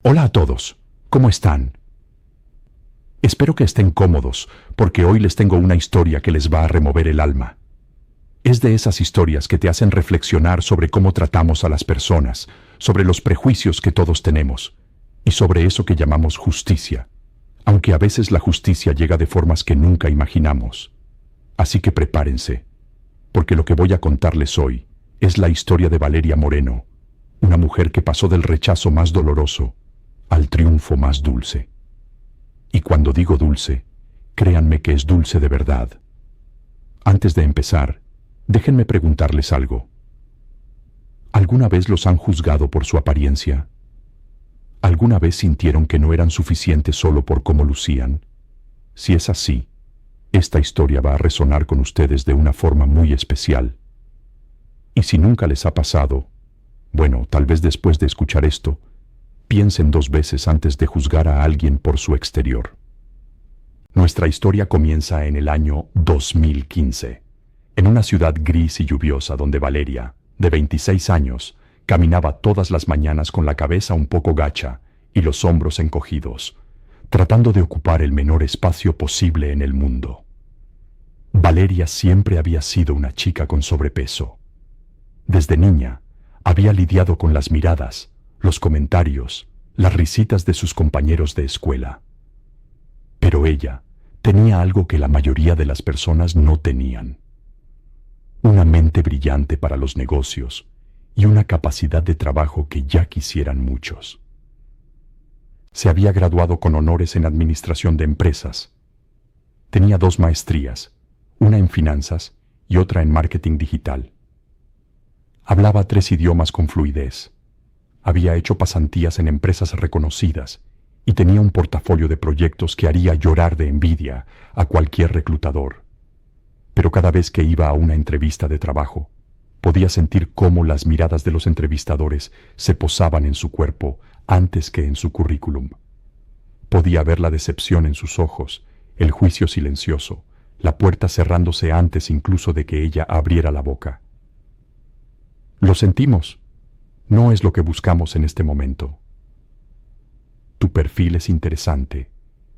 Hola a todos, ¿cómo están? Espero que estén cómodos, porque hoy les tengo una historia que les va a remover el alma. Es de esas historias que te hacen reflexionar sobre cómo tratamos a las personas, sobre los prejuicios que todos tenemos, y sobre eso que llamamos justicia, aunque a veces la justicia llega de formas que nunca imaginamos. Así que prepárense, porque lo que voy a contarles hoy es la historia de Valeria Moreno, una mujer que pasó del rechazo más doloroso al triunfo más dulce. Y cuando digo dulce, créanme que es dulce de verdad. Antes de empezar, déjenme preguntarles algo. ¿Alguna vez los han juzgado por su apariencia? ¿Alguna vez sintieron que no eran suficientes solo por cómo lucían? Si es así, esta historia va a resonar con ustedes de una forma muy especial. Y si nunca les ha pasado, bueno, tal vez después de escuchar esto, piensen dos veces antes de juzgar a alguien por su exterior. Nuestra historia comienza en el año 2015, en una ciudad gris y lluviosa donde Valeria, de 26 años, caminaba todas las mañanas con la cabeza un poco gacha y los hombros encogidos, tratando de ocupar el menor espacio posible en el mundo. Valeria siempre había sido una chica con sobrepeso. Desde niña, había lidiado con las miradas, los comentarios, las risitas de sus compañeros de escuela. Pero ella tenía algo que la mayoría de las personas no tenían. Una mente brillante para los negocios y una capacidad de trabajo que ya quisieran muchos. Se había graduado con honores en administración de empresas. Tenía 2 maestrías, una en finanzas y otra en marketing digital. Hablaba 3 idiomas con fluidez. Había hecho pasantías en empresas reconocidas y tenía un portafolio de proyectos que haría llorar de envidia a cualquier reclutador. Pero cada vez que iba a una entrevista de trabajo, podía sentir cómo las miradas de los entrevistadores se posaban en su cuerpo antes que en su currículum. Podía ver la decepción en sus ojos, el juicio silencioso, la puerta cerrándose antes incluso de que ella abriera la boca. Lo sentimos. No es lo que buscamos en este momento. Tu perfil es interesante,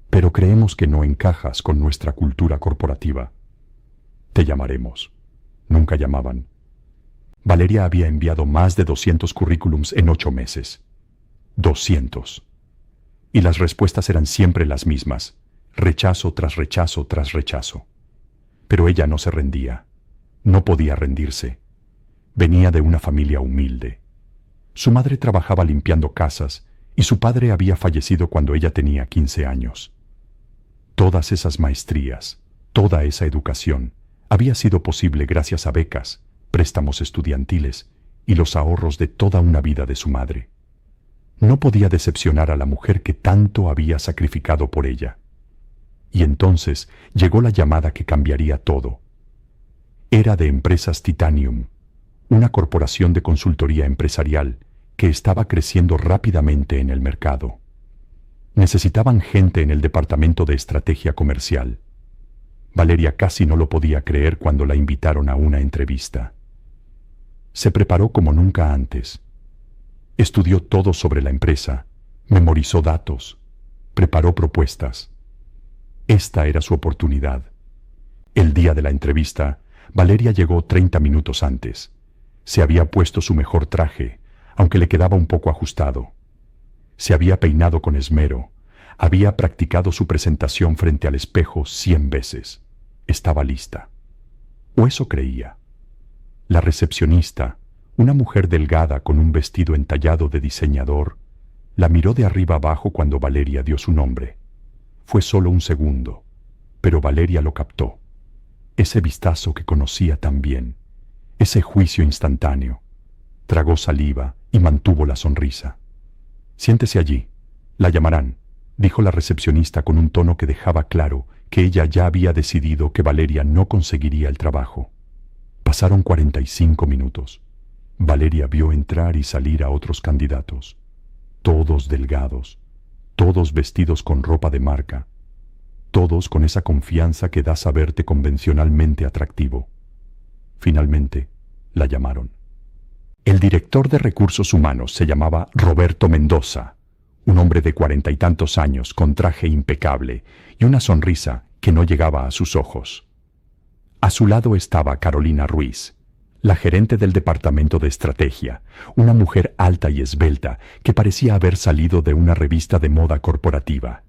pero creemos que no encajas con nuestra cultura corporativa. Te llamaremos. Nunca llamaban. Valeria había enviado más de 200 currículums en 8 meses. 200. Y las respuestas eran siempre las mismas, rechazo tras rechazo tras rechazo. Pero ella no se rendía. No podía rendirse. Venía de una familia humilde. Su madre trabajaba limpiando casas y su padre había fallecido cuando ella tenía 15 años. Todas esas maestrías, toda esa educación, había sido posible gracias a becas, préstamos estudiantiles y los ahorros de toda una vida de su madre. No podía decepcionar a la mujer que tanto había sacrificado por ella. Y entonces llegó la llamada que cambiaría todo. Era de Empresas Titanium, una corporación de consultoría empresarial que estaba creciendo rápidamente en el mercado. Necesitaban gente en el departamento de estrategia comercial. Valeria casi no lo podía creer cuando la invitaron a una entrevista. Se preparó como nunca antes. Estudió todo sobre la empresa, memorizó datos, preparó propuestas. Esta era su oportunidad. El día de la entrevista, Valeria llegó 30 minutos antes. Se había puesto su mejor traje, aunque le quedaba un poco ajustado. Se había peinado con esmero, había practicado su presentación frente al espejo 100 veces. Estaba lista. O eso creía. La recepcionista, una mujer delgada con un vestido entallado de diseñador, la miró de arriba abajo cuando Valeria dio su nombre. Fue solo un segundo, pero Valeria lo captó. Ese vistazo que conocía tan bien. Ese juicio instantáneo. Tragó saliva y mantuvo la sonrisa. Siéntese allí. La llamarán, dijo la recepcionista con un tono que dejaba claro que ella ya había decidido que Valeria no conseguiría el trabajo. Pasaron 45 minutos. Valeria vio entrar y salir a otros candidatos. Todos delgados, todos vestidos con ropa de marca, todos con esa confianza que da saberte convencionalmente atractivo. Finalmente, la llamaron. El director de recursos humanos se llamaba Roberto Mendoza, un hombre de 40 y tantos años con traje impecable y una sonrisa que no llegaba a sus ojos. A su lado estaba Carolina Ruiz, la gerente del departamento de estrategia, una mujer alta y esbelta que parecía haber salido de una revista de moda corporativa.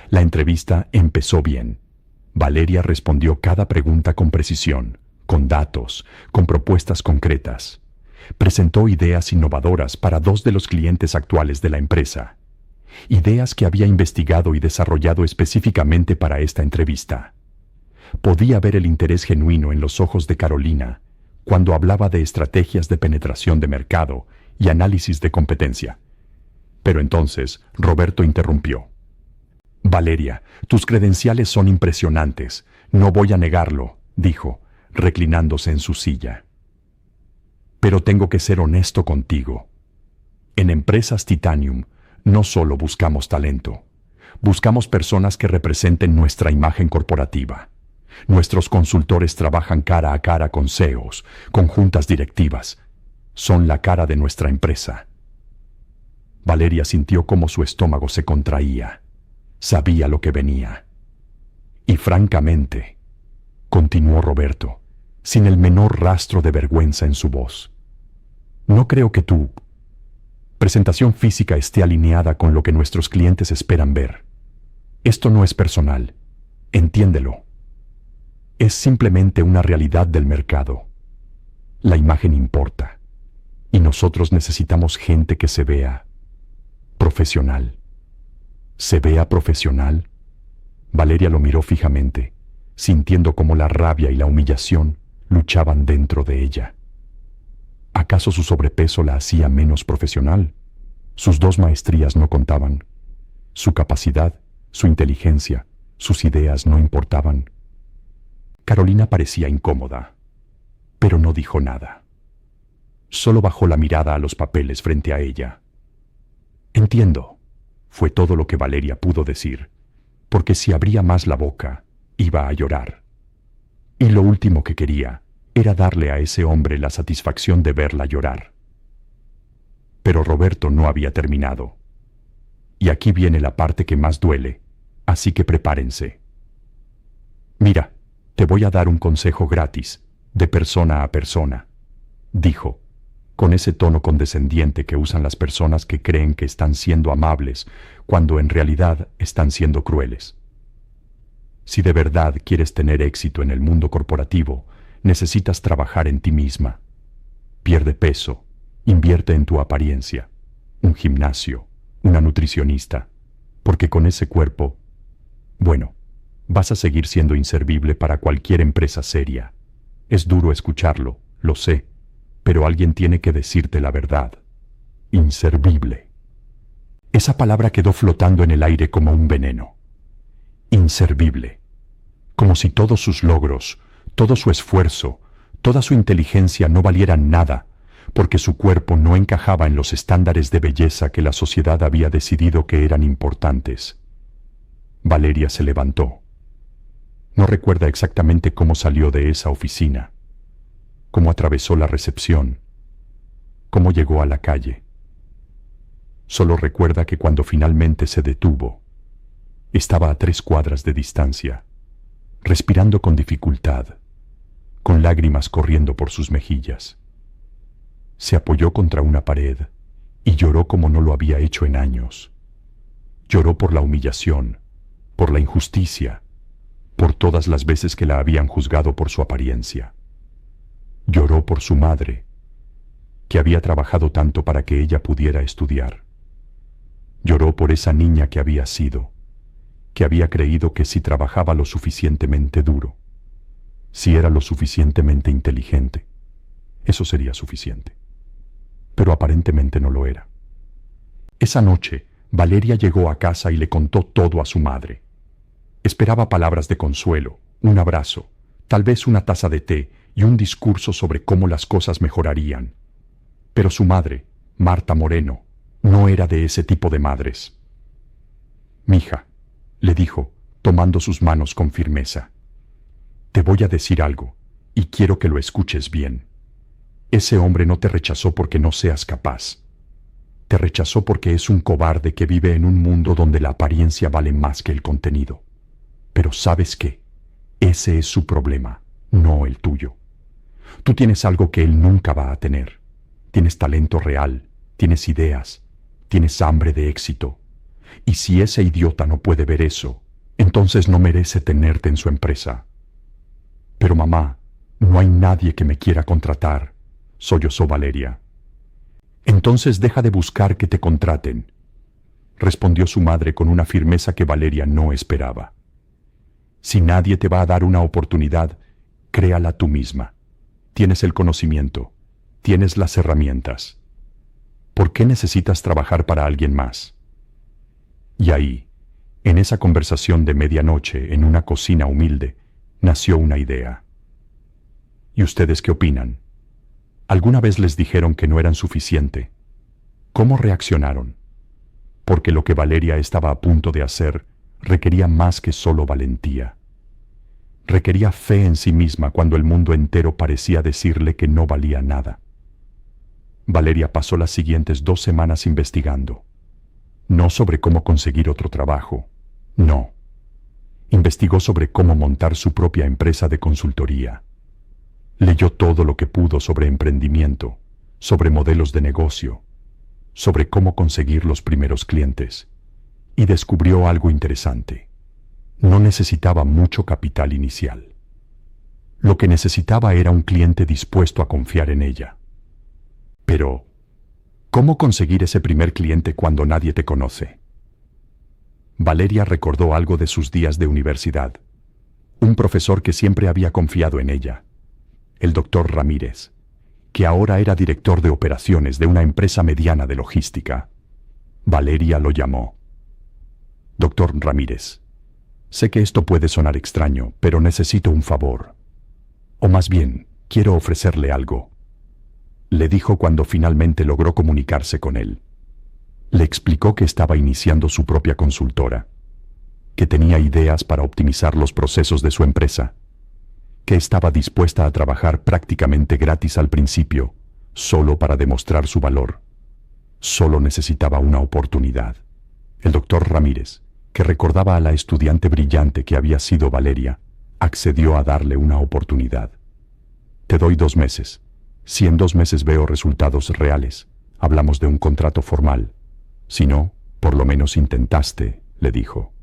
La entrevista empezó bien. Valeria respondió cada pregunta con precisión, con datos, con propuestas concretas. Presentó ideas innovadoras para 2 de los clientes actuales de la empresa. Ideas que había investigado y desarrollado específicamente para esta entrevista. Podía ver el interés genuino en los ojos de Carolina cuando hablaba de estrategias de penetración de mercado y análisis de competencia. Pero entonces Roberto interrumpió. Valeria, tus credenciales son impresionantes, no voy a negarlo, dijo, reclinándose en su silla. Pero tengo que ser honesto contigo. En Empresas Titanium no solo buscamos talento, buscamos personas que representen nuestra imagen corporativa. Nuestros consultores trabajan cara a cara con CEOs, con juntas directivas. Son la cara de nuestra empresa. Valeria sintió cómo su estómago se contraía. Sabía lo que venía. Y francamente, continuó Roberto, sin el menor rastro de vergüenza en su voz, no creo que tu presentación física esté alineada con lo que nuestros clientes esperan ver. Esto no es personal, entiéndelo. Es simplemente una realidad del mercado. La imagen importa, y nosotros necesitamos gente que se vea profesional. ¿Se vea profesional? Valeria lo miró fijamente, sintiendo cómo la rabia y la humillación luchaban dentro de ella. ¿Acaso su sobrepeso la hacía menos profesional? Sus 2 maestrías no contaban. Su capacidad, su inteligencia, sus ideas no importaban. Carolina parecía incómoda, pero no dijo nada. Solo bajó la mirada a los papeles frente a ella. Entiendo, fue todo lo que Valeria pudo decir, porque si abría más la boca, iba a llorar. Y lo último que quería era darle a ese hombre la satisfacción de verla llorar. Pero Roberto no había terminado. Y aquí viene la parte que más duele, así que prepárense. Mira, te voy a dar un consejo gratis, de persona a persona, dijo, con ese tono condescendiente que usan las personas que creen que están siendo amables, cuando en realidad están siendo crueles. Si de verdad quieres tener éxito en el mundo corporativo, necesitas trabajar en ti misma. Pierde peso, invierte en tu apariencia, un gimnasio, una nutricionista, porque con ese cuerpo, bueno, vas a seguir siendo inservible para cualquier empresa seria. Es duro escucharlo, lo sé, pero alguien tiene que decirte la verdad. Inservible. Esa palabra quedó flotando en el aire como un veneno. Inservible. Como si todos sus logros, todo su esfuerzo, toda su inteligencia no valieran nada, porque su cuerpo no encajaba en los estándares de belleza que la sociedad había decidido que eran importantes. Valeria se levantó. No recuerda exactamente cómo salió de esa oficina, cómo atravesó la recepción, cómo llegó a la calle. Solo recuerda que cuando finalmente se detuvo, estaba a 3 cuadras de distancia, respirando con dificultad, con lágrimas corriendo por sus mejillas. Se apoyó contra una pared y lloró como no lo había hecho en años. Lloró por la humillación, por la injusticia, por todas las veces que la habían juzgado por su apariencia. Lloró por su madre, que había trabajado tanto para que ella pudiera estudiar. Lloró por esa niña que había sido, que había creído que si trabajaba lo suficientemente duro, si era lo suficientemente inteligente, eso sería suficiente. Pero aparentemente no lo era. Esa noche, Valeria llegó a casa y le contó todo a su madre. Esperaba palabras de consuelo, un abrazo, tal vez una taza de té y un discurso sobre cómo las cosas mejorarían. Pero su madre, Marta Moreno, no era de ese tipo de madres. «Mija», le dijo, tomando sus manos con firmeza, «te voy a decir algo, y quiero que lo escuches bien. Ese hombre no te rechazó porque no seas capaz. Te rechazó porque es un cobarde que vive en un mundo donde la apariencia vale más que el contenido. Pero ¿sabes qué? Ese es su problema, no el tuyo. Tú tienes algo que él nunca va a tener. Tienes talento real, tienes ideas, tienes hambre de éxito. Y si ese idiota no puede ver eso, entonces no merece tenerte en su empresa. Pero mamá, no hay nadie que me quiera contratar, sollozó Valeria. Entonces deja de buscar que te contraten, respondió su madre con una firmeza que Valeria no esperaba. Si nadie te va a dar una oportunidad, créala tú misma. Tienes el conocimiento, tienes las herramientas. ¿Por qué necesitas trabajar para alguien más? Y ahí, en esa conversación de medianoche en una cocina humilde, nació una idea. ¿Y ustedes qué opinan? ¿Alguna vez les dijeron que no eran suficiente? ¿Cómo reaccionaron? Porque lo que Valeria estaba a punto de hacer requería más que solo valentía. Requería fe en sí misma cuando el mundo entero parecía decirle que no valía nada. Valeria pasó las siguientes 2 semanas investigando. No sobre cómo conseguir otro trabajo, no. Investigó sobre cómo montar su propia empresa de consultoría. Leyó todo lo que pudo sobre emprendimiento, sobre modelos de negocio, sobre cómo conseguir los primeros clientes, y descubrió algo interesante. No necesitaba mucho capital inicial. Lo que necesitaba era un cliente dispuesto a confiar en ella. Pero, ¿cómo conseguir ese primer cliente cuando nadie te conoce? Valeria recordó algo de sus días de universidad. Un profesor que siempre había confiado en ella, el doctor Ramírez, que ahora era director de operaciones de una empresa mediana de logística. Valeria lo llamó. Doctor Ramírez, sé que esto puede sonar extraño, pero necesito un favor. O más bien, quiero ofrecerle algo. Le dijo cuando finalmente logró comunicarse con él. Le explicó que estaba iniciando su propia consultora, que tenía ideas para optimizar los procesos de su empresa, que estaba dispuesta a trabajar prácticamente gratis al principio, solo para demostrar su valor. Solo necesitaba una oportunidad. El doctor Ramírez, que recordaba a la estudiante brillante que había sido Valeria, accedió a darle una oportunidad. Te doy 2 meses. Si en 2 meses veo resultados reales, hablamos de un contrato formal. Si no, por lo menos intentaste, le dijo.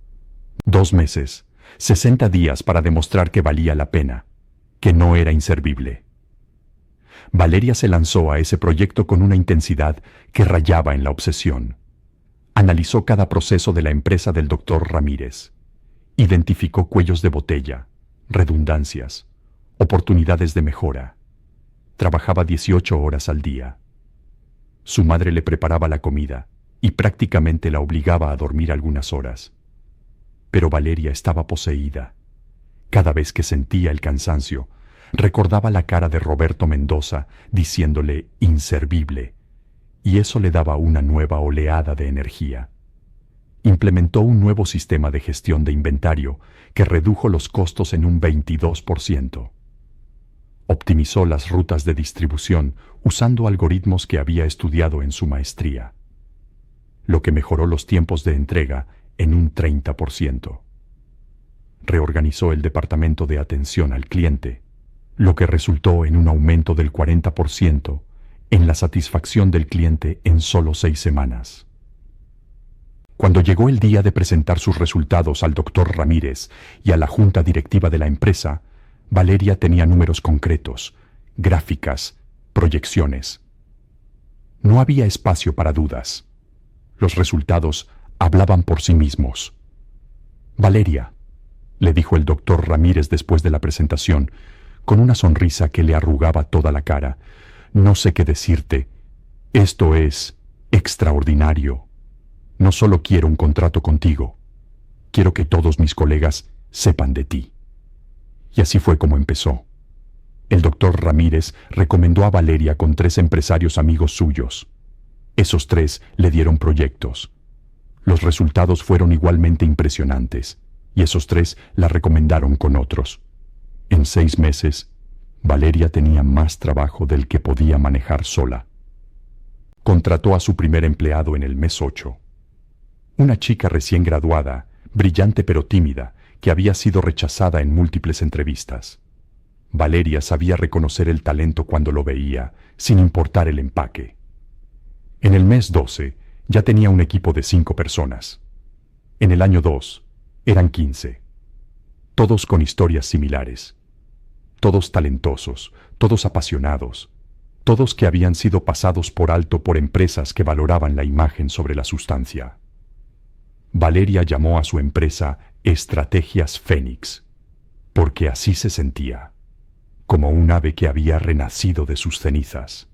2 meses, 60 días para demostrar que valía la pena, que no era inservible. Valeria se lanzó a ese proyecto con una intensidad que rayaba en la obsesión. Analizó cada proceso de la empresa del doctor Ramírez. Identificó cuellos de botella, redundancias, oportunidades de mejora. Trabajaba 18 horas al día. Su madre le preparaba la comida y prácticamente la obligaba a dormir algunas horas. Pero Valeria estaba poseída. Cada vez que sentía el cansancio, recordaba la cara de Roberto Mendoza diciéndole inservible, y eso le daba una nueva oleada de energía. Implementó un nuevo sistema de gestión de inventario que redujo los costos en un 22%. Optimizó las rutas de distribución usando algoritmos que había estudiado en su maestría, lo que mejoró los tiempos de entrega en un 30%. Reorganizó el departamento de atención al cliente, lo que resultó en un aumento del 40% en la satisfacción del cliente en solo 6 semanas. Cuando llegó el día de presentar sus resultados al doctor Ramírez y a la junta directiva de la empresa, Valeria tenía números concretos, gráficas, proyecciones. No había espacio para dudas. Los resultados hablaban por sí mismos. Valeria, le dijo el doctor Ramírez después de la presentación, con una sonrisa que le arrugaba toda la cara, no sé qué decirte. Esto es extraordinario. No solo quiero un contrato contigo, quiero que todos mis colegas sepan de ti. Y así fue como empezó. El doctor Ramírez recomendó a Valeria con 3 empresarios amigos suyos. Esos 3 le dieron proyectos. Los resultados fueron igualmente impresionantes, y esos 3 la recomendaron con otros. En 6 meses, Valeria tenía más trabajo del que podía manejar sola. Contrató a su primer empleado en el mes 8. Una chica recién graduada, brillante pero tímida, que había sido rechazada en múltiples entrevistas. Valeria sabía reconocer el talento cuando lo veía, sin importar el empaque. En el mes 12 ya tenía un equipo de 5 personas. En el año 2 eran 15. Todos con historias similares. Todos talentosos, todos apasionados, todos que habían sido pasados por alto por empresas que valoraban la imagen sobre la sustancia. Valeria llamó a su empresa Estrategias Fénix, porque así se sentía, como un ave que había renacido de sus cenizas.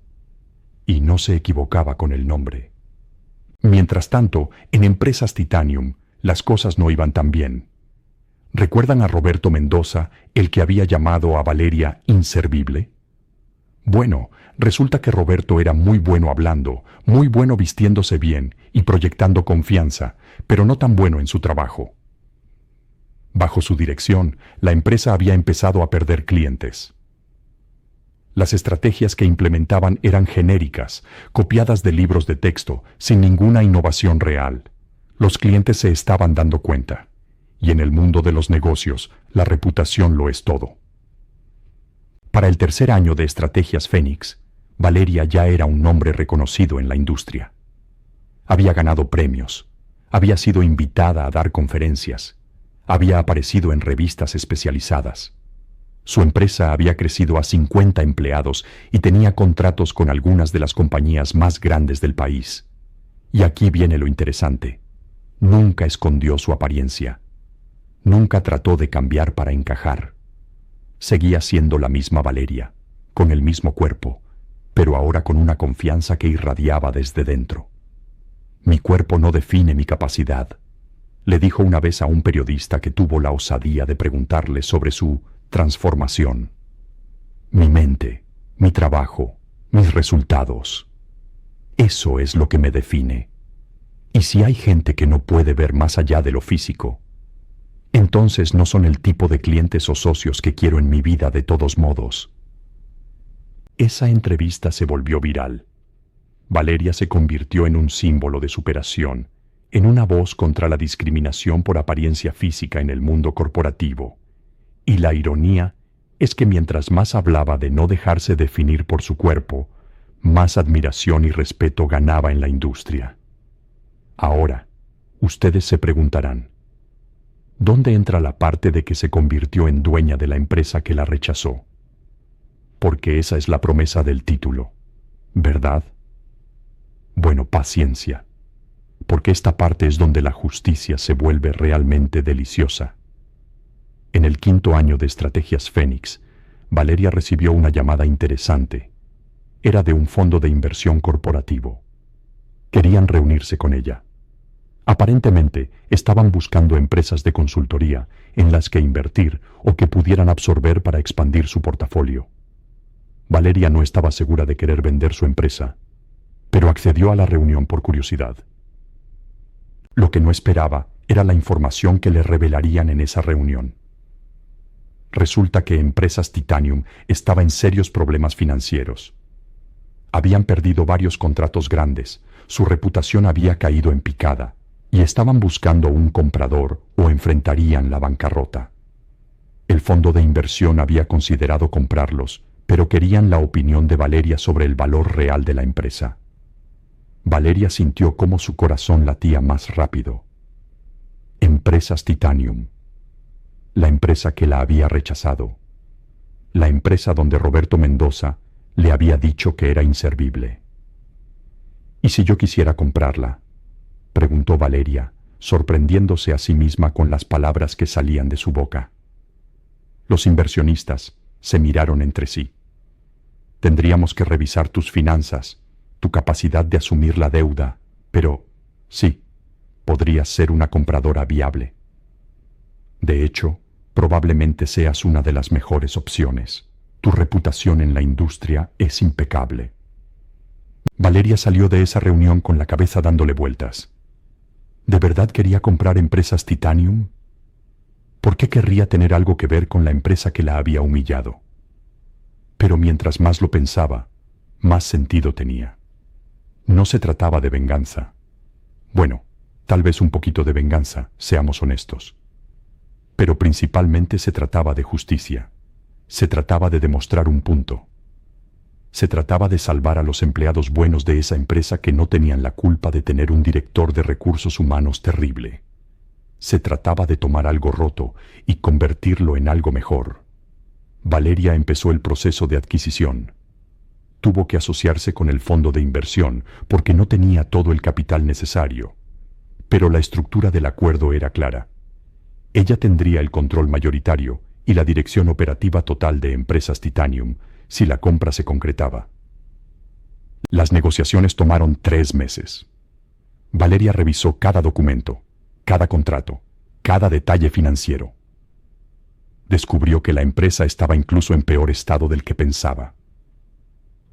Y no se equivocaba con el nombre. Mientras tanto, en Empresas Titanium, las cosas no iban tan bien. ¿Recuerdan a Roberto Mendoza, el que había llamado a Valeria inservible? Bueno, resulta que Roberto era muy bueno hablando, muy bueno vistiéndose bien y proyectando confianza, pero no tan bueno en su trabajo. Bajo su dirección, la empresa había empezado a perder clientes. Las estrategias que implementaban eran genéricas, copiadas de libros de texto, sin ninguna innovación real. Los clientes se estaban dando cuenta. Y en el mundo de los negocios, la reputación lo es todo. Para el tercer año de Estrategias Fénix, Valeria ya era un nombre reconocido en la industria. Había ganado premios, había sido invitada a dar conferencias, había aparecido en revistas especializadas. Su empresa había crecido a 50 empleados y tenía contratos con algunas de las compañías más grandes del país. Y aquí viene lo interesante. Nunca escondió su apariencia. Nunca trató de cambiar para encajar. Seguía siendo la misma Valeria, con el mismo cuerpo, pero ahora con una confianza que irradiaba desde dentro. Mi cuerpo no define mi capacidad, le dijo una vez a un periodista que tuvo la osadía de preguntarle sobre su transformación. Mi mente, mi trabajo, mis resultados. Eso es lo que me define. Y si hay gente que no puede ver más allá de lo físico, entonces no son el tipo de clientes o socios que quiero en mi vida de todos modos. Esa entrevista se volvió viral. Valeria se convirtió en un símbolo de superación, en una voz contra la discriminación por apariencia física en el mundo corporativo. Y la ironía es que mientras más hablaba de no dejarse definir por su cuerpo, más admiración y respeto ganaba en la industria. Ahora, ustedes se preguntarán, ¿dónde entra la parte de que se convirtió en dueña de la empresa que la rechazó? Porque esa es la promesa del título, ¿verdad? Bueno, paciencia, porque esta parte es donde la justicia se vuelve realmente deliciosa. En el 5º año de Estrategias Fénix, Valeria recibió una llamada interesante. Era de un fondo de inversión corporativo. Querían reunirse con ella. Aparentemente, estaban buscando empresas de consultoría en las que invertir o que pudieran absorber para expandir su portafolio. Valeria no estaba segura de querer vender su empresa, pero accedió a la reunión por curiosidad. Lo que no esperaba era la información que le revelarían en esa reunión. Resulta que Empresas Titanium estaba en serios problemas financieros. Habían perdido varios contratos grandes, su reputación había caído en picada, y estaban buscando un comprador o enfrentarían la bancarrota. El fondo de inversión había considerado comprarlos, pero querían la opinión de Valeria sobre el valor real de la empresa. Valeria sintió cómo su corazón latía más rápido. Empresas Titanium. La empresa que la había rechazado. La empresa donde Roberto Mendoza le había dicho que era inservible. ¿Y si yo quisiera comprarla?, preguntó Valeria, sorprendiéndose a sí misma con las palabras que salían de su boca. Los inversionistas se miraron entre sí. Tendríamos que revisar tus finanzas, tu capacidad de asumir la deuda, pero sí, podrías ser una compradora viable. De hecho, probablemente seas una de las mejores opciones. Tu reputación en la industria es impecable. Valeria salió de esa reunión con la cabeza dándole vueltas. ¿De verdad quería comprar Empresas Titanium? ¿Por qué querría tener algo que ver con la empresa que la había humillado? Pero mientras más lo pensaba, más sentido tenía. No se trataba de venganza. Bueno, tal vez un poquito de venganza, seamos honestos. Pero principalmente se trataba de justicia. Se trataba de demostrar un punto. Se trataba de salvar a los empleados buenos de esa empresa que no tenían la culpa de tener un director de recursos humanos terrible. Se trataba de tomar algo roto y convertirlo en algo mejor. Valeria empezó el proceso de adquisición. Tuvo que asociarse con el fondo de inversión porque no tenía todo el capital necesario. Pero la estructura del acuerdo era clara. Ella tendría el control mayoritario y la dirección operativa total de Empresas Titanium si la compra se concretaba. Las negociaciones tomaron 3 meses. Valeria revisó cada documento, cada contrato, cada detalle financiero. Descubrió que la empresa estaba incluso en peor estado del que pensaba.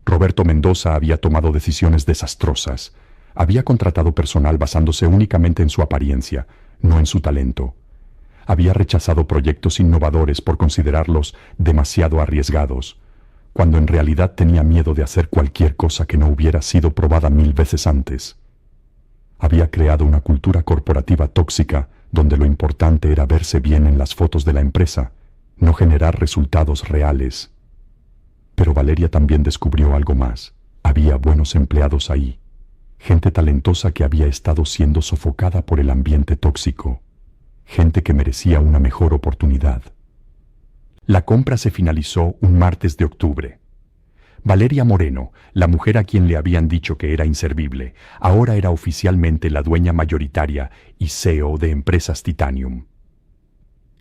Roberto Mendoza había tomado decisiones desastrosas. Había contratado personal basándose únicamente en su apariencia, no en su talento. Había rechazado proyectos innovadores por considerarlos demasiado arriesgados, cuando en realidad tenía miedo de hacer cualquier cosa que no hubiera sido probada 1000 veces antes. Había creado una cultura corporativa tóxica donde lo importante era verse bien en las fotos de la empresa, no generar resultados reales. Pero Valeria también descubrió algo más. Había buenos empleados ahí, gente talentosa que había estado siendo sofocada por el ambiente tóxico, gente que merecía una mejor oportunidad. La compra se finalizó un martes de octubre. Valeria Moreno, la mujer a quien le habían dicho que era inservible, ahora era oficialmente la dueña mayoritaria y CEO de Empresas Titanium.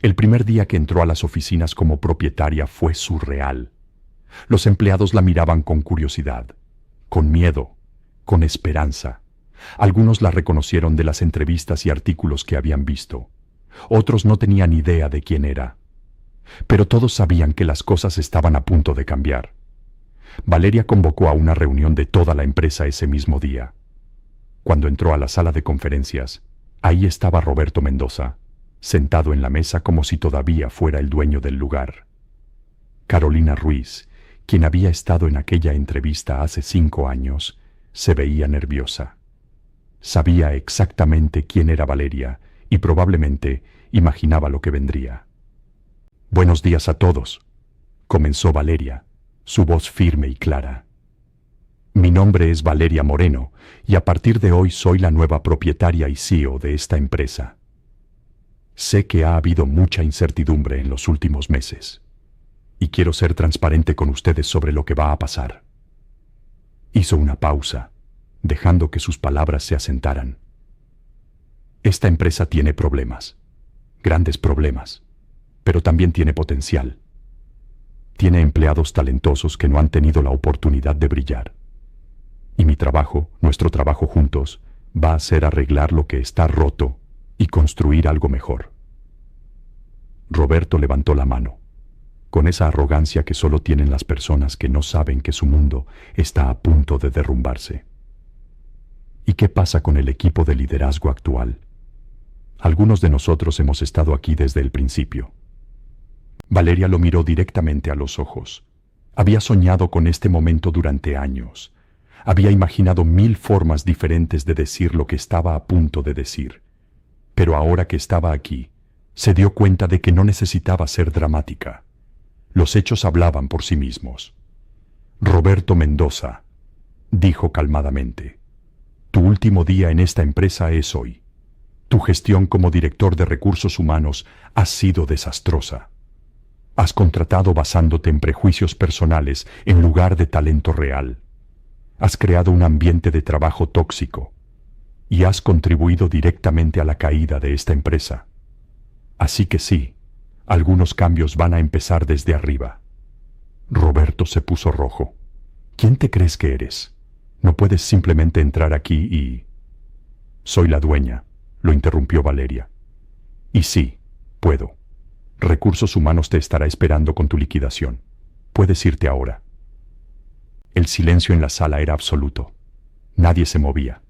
El primer día que entró a las oficinas como propietaria fue surreal. Los empleados la miraban con curiosidad, con miedo, con esperanza. Algunos la reconocieron de las entrevistas y artículos que habían visto. Otros no tenían idea de quién era. Pero todos sabían que las cosas estaban a punto de cambiar. Valeria convocó a una reunión de toda la empresa ese mismo día. Cuando entró a la sala de conferencias, ahí estaba Roberto Mendoza, sentado en la mesa como si todavía fuera el dueño del lugar. Carolina Ruiz, quien había estado en aquella entrevista hace 5 años, se veía nerviosa. Sabía exactamente quién era Valeria y probablemente imaginaba lo que vendría. «Buenos días a todos», comenzó Valeria, su voz firme y clara. «Mi nombre es Valeria Moreno y a partir de hoy soy la nueva propietaria y CEO de esta empresa. Sé que ha habido mucha incertidumbre en los últimos meses y quiero ser transparente con ustedes sobre lo que va a pasar». Hizo una pausa, dejando que sus palabras se asentaran. «Esta empresa tiene problemas, grandes problemas, pero también tiene potencial. Tiene empleados talentosos que no han tenido la oportunidad de brillar. Y mi trabajo, nuestro trabajo juntos, va a ser arreglar lo que está roto y construir algo mejor». Roberto levantó la mano, con esa arrogancia que solo tienen las personas que no saben que su mundo está a punto de derrumbarse. ¿Y qué pasa con el equipo de liderazgo actual? Algunos de nosotros hemos estado aquí desde el principio. Valeria lo miró directamente a los ojos. Había soñado con este momento durante años. Había imaginado 1000 formas diferentes de decir lo que estaba a punto de decir. Pero ahora que estaba aquí, se dio cuenta de que no necesitaba ser dramática. Los hechos hablaban por sí mismos. «Roberto Mendoza», dijo calmadamente, «tu último día en esta empresa es hoy. Tu gestión como director de recursos humanos ha sido desastrosa. Has contratado basándote en prejuicios personales en lugar de talento real. Has creado un ambiente de trabajo tóxico y has contribuido directamente a la caída de esta empresa. Así que sí, algunos cambios van a empezar desde arriba». Roberto se puso rojo. «¿Quién te crees que eres? No puedes simplemente entrar aquí y...» «Soy la dueña», lo interrumpió Valeria. «Y sí, puedo. Recursos Humanos te estará esperando con tu liquidación. Puedes irte ahora». El silencio en la sala era absoluto. Nadie se movía.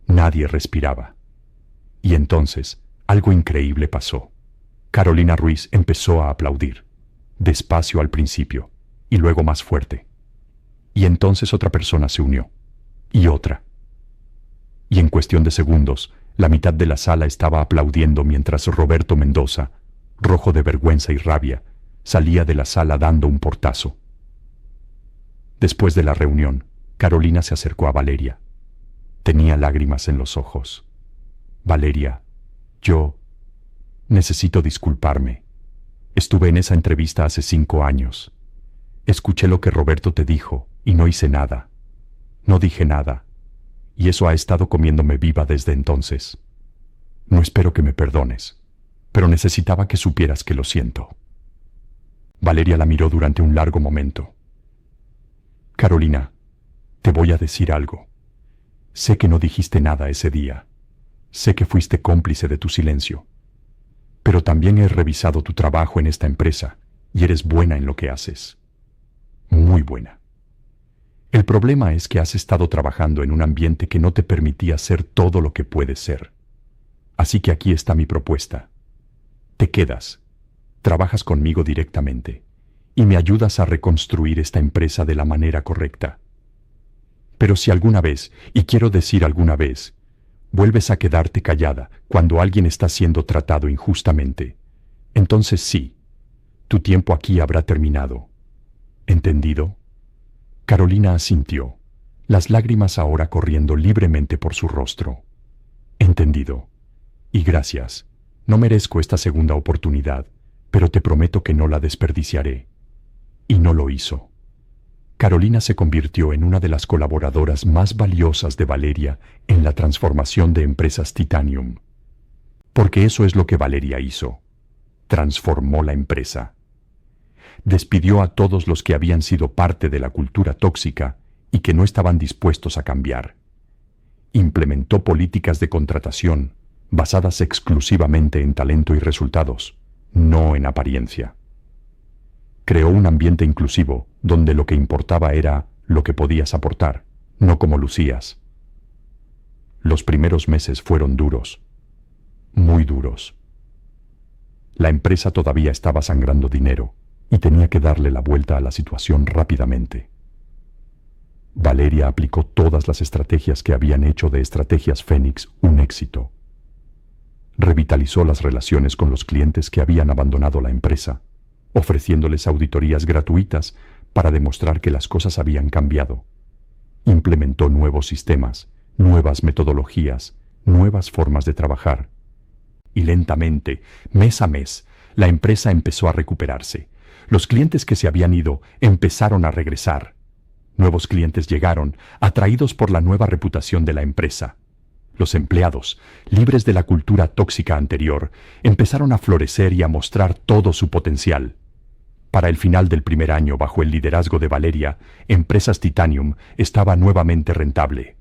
Nadie respiraba. Y entonces, algo increíble pasó. Carolina Ruiz empezó a aplaudir, despacio al principio, y luego más fuerte. Y entonces otra persona se unió, y otra, y en cuestión de segundos, la mitad de la sala estaba aplaudiendo mientras Roberto Mendoza, rojo de vergüenza y rabia, salía de la sala dando un portazo. Después de la reunión, Carolina se acercó a Valeria. Tenía lágrimas en los ojos. Valeria, yo necesito disculparme. Estuve en esa entrevista hace 5 años. Escuché lo que Roberto te dijo y no hice nada. No dije nada. Y eso ha estado comiéndome viva desde entonces. No espero que me perdones, pero necesitaba que supieras que lo siento. Valeria la miró durante un largo momento. Carolina, te voy a decir algo. Sé que no dijiste nada ese día. Sé que fuiste cómplice de tu silencio. Pero también he revisado tu trabajo en esta empresa y eres buena en lo que haces. Muy buena. El problema es que has estado trabajando en un ambiente que no te permitía ser todo lo que puedes ser. Así que aquí está mi propuesta. Te quedas, trabajas conmigo directamente y me ayudas a reconstruir esta empresa de la manera correcta. Pero si alguna vez, y quiero decir alguna vez, vuelves a quedarte callada cuando alguien está siendo tratado injustamente, entonces sí, tu tiempo aquí habrá terminado. ¿Entendido? Carolina asintió, las lágrimas ahora corriendo libremente por su rostro. Entendido. Y gracias. No merezco esta segunda oportunidad, pero te prometo que no la desperdiciaré. Y no lo hizo. Carolina se convirtió en una de las colaboradoras más valiosas de Valeria en la transformación de Empresas Titanium. Porque eso es lo que Valeria hizo. Transformó la empresa. Despidió a todos los que habían sido parte de la cultura tóxica y que no estaban dispuestos a cambiar. Implementó políticas de contratación basadas exclusivamente en talento y resultados, no en apariencia. Creó un ambiente inclusivo donde lo que importaba era lo que podías aportar, no cómo lucías. Los primeros meses fueron duros, muy duros. La empresa todavía estaba sangrando dinero y tenía que darle la vuelta a la situación rápidamente. Valeria aplicó todas las estrategias que habían hecho de Estrategias Fénix un éxito. Revitalizó las relaciones con los clientes que habían abandonado la empresa, ofreciéndoles auditorías gratuitas para demostrar que las cosas habían cambiado. Implementó nuevos sistemas, nuevas metodologías, nuevas formas de trabajar. Y lentamente, mes a mes, la empresa empezó a recuperarse. Los clientes que se habían ido empezaron a regresar. Nuevos clientes llegaron, atraídos por la nueva reputación de la empresa. Los empleados, libres de la cultura tóxica anterior, empezaron a florecer y a mostrar todo su potencial. Para el final del primer año, bajo el liderazgo de Valeria, Empresas Titanium estaba nuevamente rentable.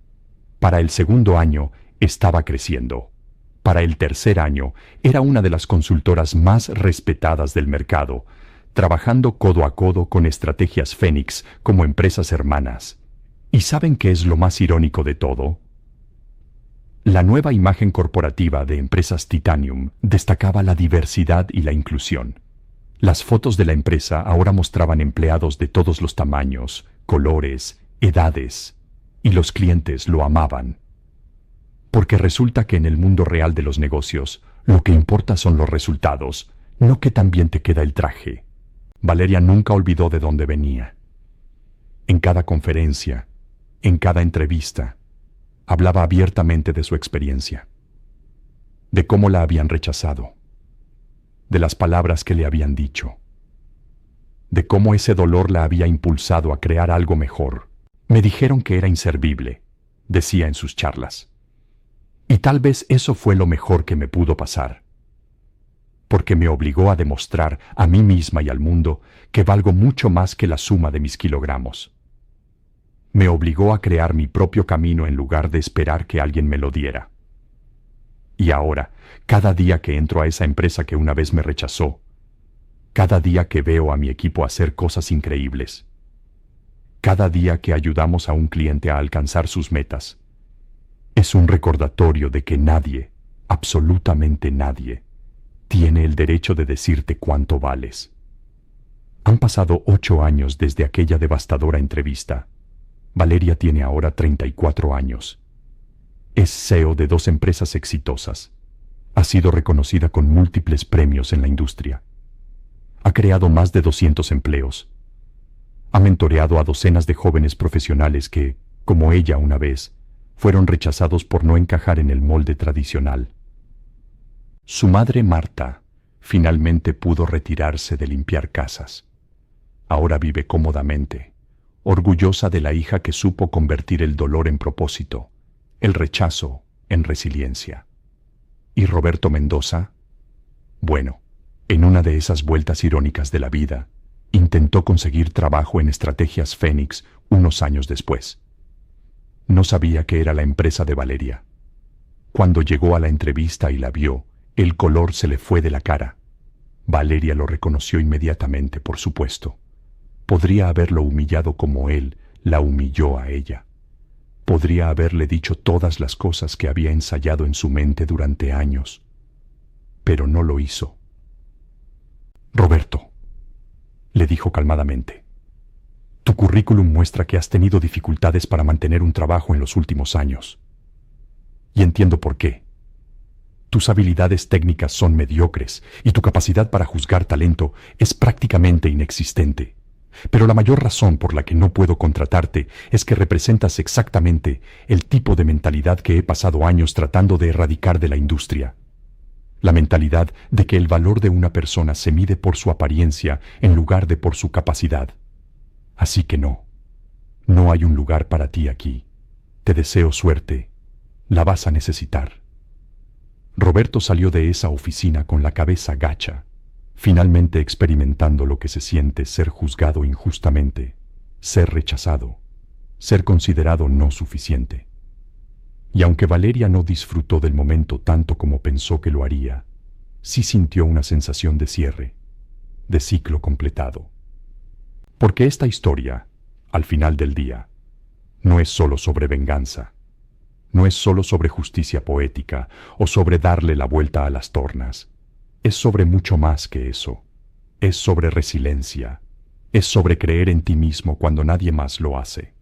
Para el segundo año, estaba creciendo. Para el tercer año, era una de las consultoras más respetadas del mercado, trabajando codo a codo con Estrategias Fénix como empresas hermanas. ¿Y saben qué es lo más irónico de todo? La nueva imagen corporativa de Empresas Titanium destacaba la diversidad y la inclusión. Las fotos de la empresa ahora mostraban empleados de todos los tamaños, colores, edades, y los clientes lo amaban. Porque resulta que en el mundo real de los negocios, lo que importa son los resultados, no que tan bien te queda el traje. Valeria nunca olvidó de dónde venía. En cada conferencia, en cada entrevista, hablaba abiertamente de su experiencia, de cómo la habían rechazado, de las palabras que le habían dicho, de cómo ese dolor la había impulsado a crear algo mejor. Me dijeron que era inservible, decía en sus charlas. Y tal vez eso fue lo mejor que me pudo pasar, porque me obligó a demostrar a mí misma y al mundo que valgo mucho más que la suma de mis kilogramos. Me obligó a crear mi propio camino en lugar de esperar que alguien me lo diera. Y ahora, cada día que entro a esa empresa que una vez me rechazó, cada día que veo a mi equipo hacer cosas increíbles, cada día que ayudamos a un cliente a alcanzar sus metas, es un recordatorio de que nadie, absolutamente nadie, tiene el derecho de decirte cuánto vales. Han pasado 8 años desde aquella devastadora entrevista. Valeria tiene ahora 34 años. Es CEO de 2 empresas exitosas. Ha sido reconocida con múltiples premios en la industria. Ha creado más de 200 empleos. Ha mentoreado a docenas de jóvenes profesionales que, como ella una vez, fueron rechazados por no encajar en el molde tradicional. Su madre, Marta, finalmente pudo retirarse de limpiar casas. Ahora vive cómodamente, orgullosa de la hija que supo convertir el dolor en propósito, el rechazo en resiliencia. ¿Y Roberto Mendoza? Bueno, en una de esas vueltas irónicas de la vida, intentó conseguir trabajo en Estrategias Fénix unos años después. No sabía que era la empresa de Valeria. Cuando llegó a la entrevista y la vio, el color se le fue de la cara. Valeria lo reconoció inmediatamente, por supuesto. Podría haberlo humillado como él la humilló a ella. Podría haberle dicho todas las cosas que había ensayado en su mente durante años. Pero no lo hizo. Roberto, le dijo calmadamente, tu currículum muestra que has tenido dificultades para mantener un trabajo en los últimos años. Y entiendo por qué. Tus habilidades técnicas son mediocres y tu capacidad para juzgar talento es prácticamente inexistente. Pero la mayor razón por la que no puedo contratarte es que representas exactamente el tipo de mentalidad que he pasado años tratando de erradicar de la industria. La mentalidad de que el valor de una persona se mide por su apariencia en lugar de por su capacidad. Así que no hay un lugar para ti aquí. Te deseo suerte. La vas a necesitar. Roberto salió de esa oficina con la cabeza gacha, finalmente experimentando lo que se siente ser juzgado injustamente, ser rechazado, ser considerado no suficiente. Y aunque Valeria no disfrutó del momento tanto como pensó que lo haría, sí sintió una sensación de cierre, de ciclo completado. Porque esta historia, al final del día, no es solo sobre venganza, no es solo sobre justicia poética o sobre darle la vuelta a las tornas. Es sobre mucho más que eso. Es sobre resiliencia. Es sobre creer en ti mismo cuando nadie más lo hace.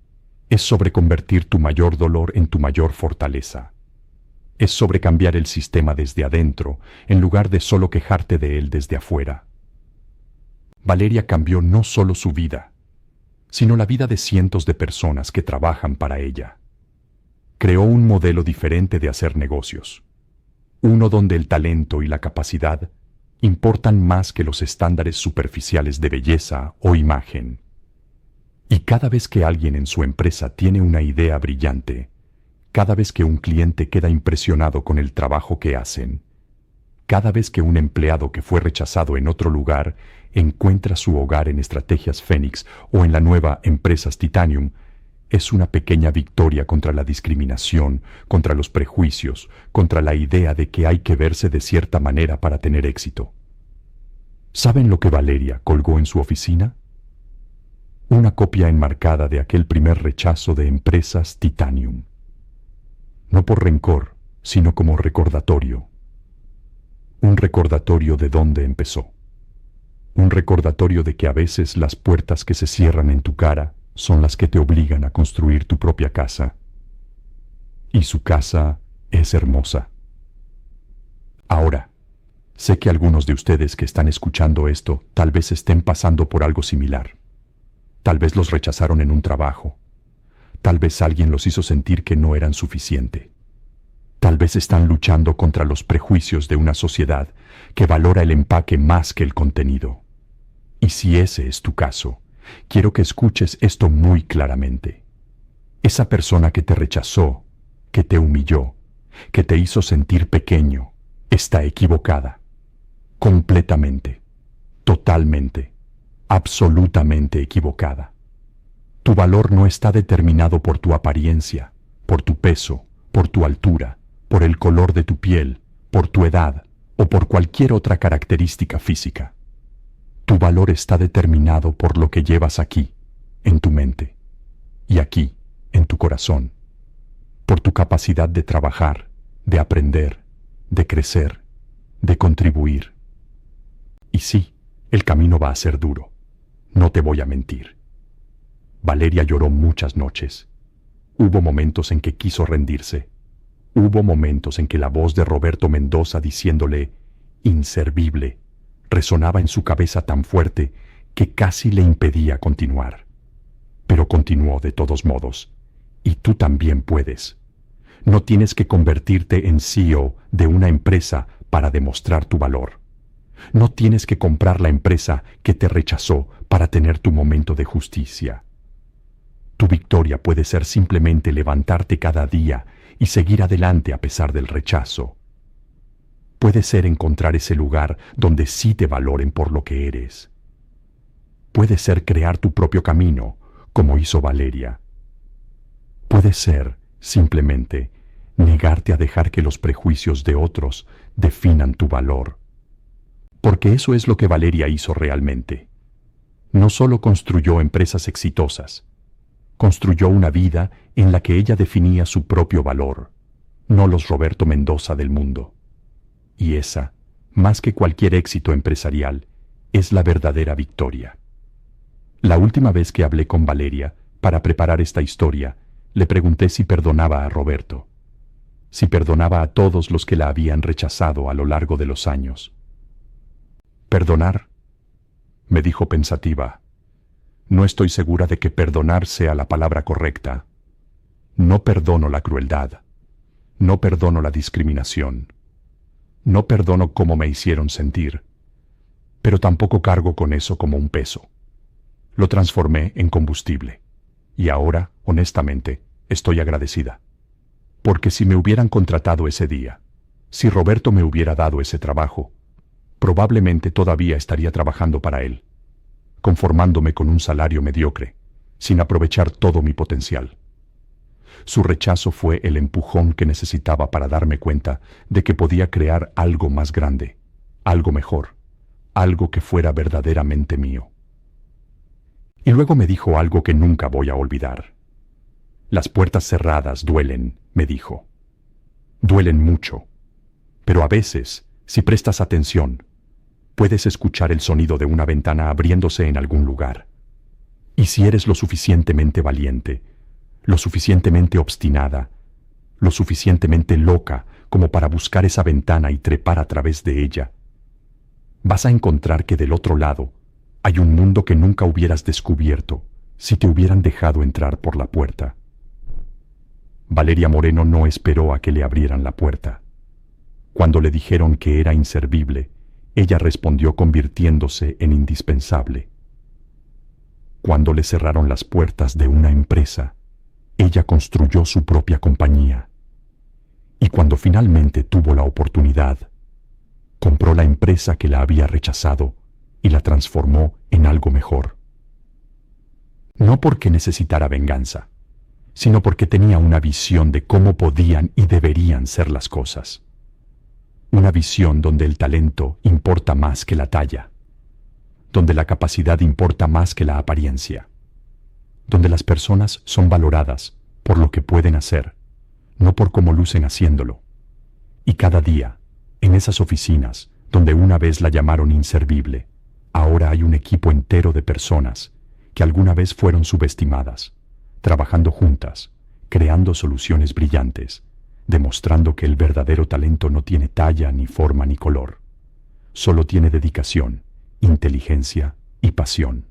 Es sobre convertir tu mayor dolor en tu mayor fortaleza. Es sobre cambiar el sistema desde adentro en lugar de solo quejarte de él desde afuera. Valeria cambió no solo su vida, sino la vida de cientos de personas que trabajan para ella. Creó un modelo diferente de hacer negocios. Uno donde el talento y la capacidad importan más que los estándares superficiales de belleza o imagen. Y cada vez que alguien en su empresa tiene una idea brillante, cada vez que un cliente queda impresionado con el trabajo que hacen, cada vez que un empleado que fue rechazado en otro lugar encuentra su hogar en Estrategias Fénix o en la nueva Empresas Titanium, es una pequeña victoria contra la discriminación, contra los prejuicios, contra la idea de que hay que verse de cierta manera para tener éxito. ¿Saben lo que Valeria colgó en su oficina? Una copia enmarcada de aquel primer rechazo de Empresas Titanium. No por rencor, sino como recordatorio. Un recordatorio de dónde empezó. Un recordatorio de que a veces las puertas que se cierran en tu cara son las que te obligan a construir tu propia casa. Y su casa es hermosa. Ahora, sé que algunos de ustedes que están escuchando esto tal vez estén pasando por algo similar. Tal vez los rechazaron en un trabajo. Tal vez alguien los hizo sentir que no eran suficiente. Tal vez están luchando contra los prejuicios de una sociedad que valora el empaque más que el contenido. Y si ese es tu caso, quiero que escuches esto muy claramente. Esa persona que te rechazó, que te humilló, que te hizo sentir pequeño, está equivocada. Completamente, totalmente, absolutamente equivocada. Tu valor no está determinado por tu apariencia, por tu peso, por tu altura, por el color de tu piel, por tu edad o por cualquier otra característica física. Tu valor está determinado por lo que llevas aquí, en tu mente, y aquí, en tu corazón, por tu capacidad de trabajar, de aprender, de crecer, de contribuir. Y sí, el camino va a ser duro, no te voy a mentir. Valeria lloró muchas noches. Hubo momentos en que quiso rendirse. Hubo momentos en que la voz de Roberto Mendoza diciéndole inservible resonaba en su cabeza tan fuerte que casi le impedía continuar. Pero continuó de todos modos. Y tú también puedes. No tienes que convertirte en CEO de una empresa para demostrar tu valor. No tienes que comprar la empresa que te rechazó para tener tu momento de justicia. Tu victoria puede ser simplemente levantarte cada día y seguir adelante a pesar del rechazo. Puede ser encontrar ese lugar donde sí te valoren por lo que eres. Puede ser crear tu propio camino, como hizo Valeria. Puede ser, simplemente, negarte a dejar que los prejuicios de otros definan tu valor. Porque eso es lo que Valeria hizo realmente. No solo construyó empresas exitosas, construyó una vida en la que ella definía su propio valor, no los Roberto Mendoza del mundo. Y esa, más que cualquier éxito empresarial, es la verdadera victoria. La última vez que hablé con Valeria para preparar esta historia, le pregunté si perdonaba a Roberto, si perdonaba a todos los que la habían rechazado a lo largo de los años. ¿Perdonar?, me dijo pensativa. No estoy segura de que perdonar sea la palabra correcta. No perdono la crueldad. No perdono la discriminación. No perdono cómo me hicieron sentir. Pero tampoco cargo con eso como un peso. Lo transformé en combustible. Y ahora, honestamente, estoy agradecida. Porque si me hubieran contratado ese día, si Roberto me hubiera dado ese trabajo, probablemente todavía estaría trabajando para él, conformándome con un salario mediocre, sin aprovechar todo mi potencial. Su rechazo fue el empujón que necesitaba para darme cuenta de que podía crear algo más grande, algo mejor, algo que fuera verdaderamente mío. Y luego me dijo algo que nunca voy a olvidar. Las puertas cerradas duelen, me dijo. Duelen mucho, pero a veces, si prestas atención, puedes escuchar el sonido de una ventana abriéndose en algún lugar. Y si eres lo suficientemente valiente, lo suficientemente obstinada, lo suficientemente loca como para buscar esa ventana y trepar a través de ella, vas a encontrar que del otro lado hay un mundo que nunca hubieras descubierto si te hubieran dejado entrar por la puerta. Valeria Moreno no esperó a que le abrieran la puerta. Cuando le dijeron que era inservible, ella respondió convirtiéndose en indispensable. Cuando le cerraron las puertas de una empresa, ella construyó su propia compañía. Y cuando finalmente tuvo la oportunidad, compró la empresa que la había rechazado y la transformó en algo mejor. No porque necesitara venganza, sino porque tenía una visión de cómo podían y deberían ser las cosas. Una visión donde el talento importa más que la talla, donde la capacidad importa más que la apariencia, donde las personas son valoradas por lo que pueden hacer, no por cómo lucen haciéndolo. Y cada día, en esas oficinas donde una vez la llamaron inservible, ahora hay un equipo entero de personas que alguna vez fueron subestimadas, trabajando juntas, creando soluciones brillantes, demostrando que el verdadero talento no tiene talla, ni forma, ni color. Solo tiene dedicación, inteligencia y pasión.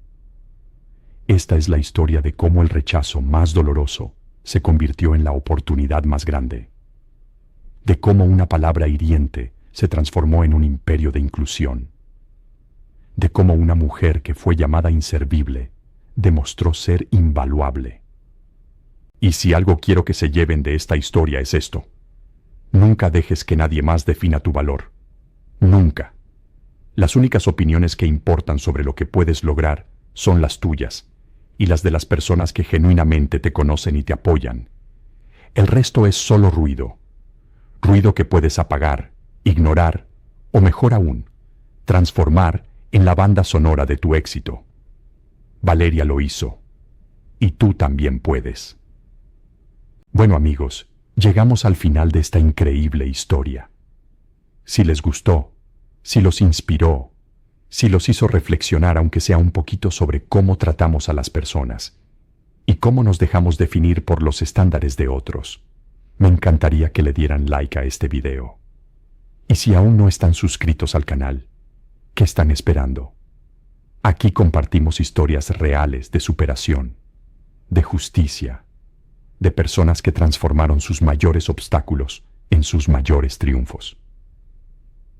Esta es la historia de cómo el rechazo más doloroso se convirtió en la oportunidad más grande. De cómo una palabra hiriente se transformó en un imperio de inclusión. De cómo una mujer que fue llamada inservible demostró ser invaluable. Y si algo quiero que se lleven de esta historia es esto: nunca dejes que nadie más defina tu valor. Nunca. Las únicas opiniones que importan sobre lo que puedes lograr son las tuyas y las de las personas que genuinamente te conocen y te apoyan. El resto es solo ruido. Ruido que puedes apagar, ignorar o, mejor aún, transformar en la banda sonora de tu éxito. Valeria lo hizo. Y tú también puedes. Bueno, amigos, llegamos al final de esta increíble historia. Si les gustó, si los inspiró, si los hizo reflexionar aunque sea un poquito sobre cómo tratamos a las personas y cómo nos dejamos definir por los estándares de otros, Me encantaría que le dieran like a este video. Y si aún no están suscritos al canal, ¿qué están esperando? Aquí compartimos historias reales de superación, de justicia, de personas que transformaron sus mayores obstáculos en sus mayores triunfos.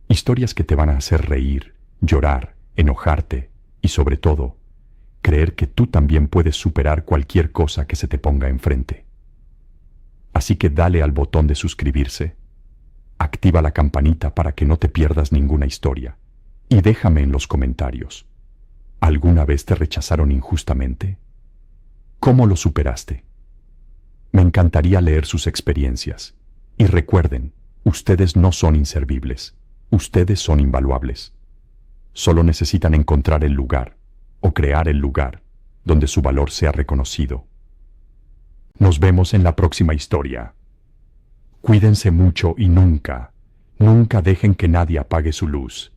Historias que te van a hacer reír, llorar, enojarte y sobre todo, creer que tú también puedes superar cualquier cosa que se te ponga enfrente. Así que dale al botón de suscribirse, activa la campanita para que no te pierdas ninguna historia y déjame en los comentarios. ¿Alguna vez te rechazaron injustamente? ¿Cómo lo superaste? Me encantaría leer sus experiencias. Y recuerden, ustedes no son inservibles, ustedes son invaluables. Solo necesitan encontrar el lugar, o crear el lugar, donde su valor sea reconocido. Nos vemos en la próxima historia. Cuídense mucho y nunca, nunca dejen que nadie apague su luz.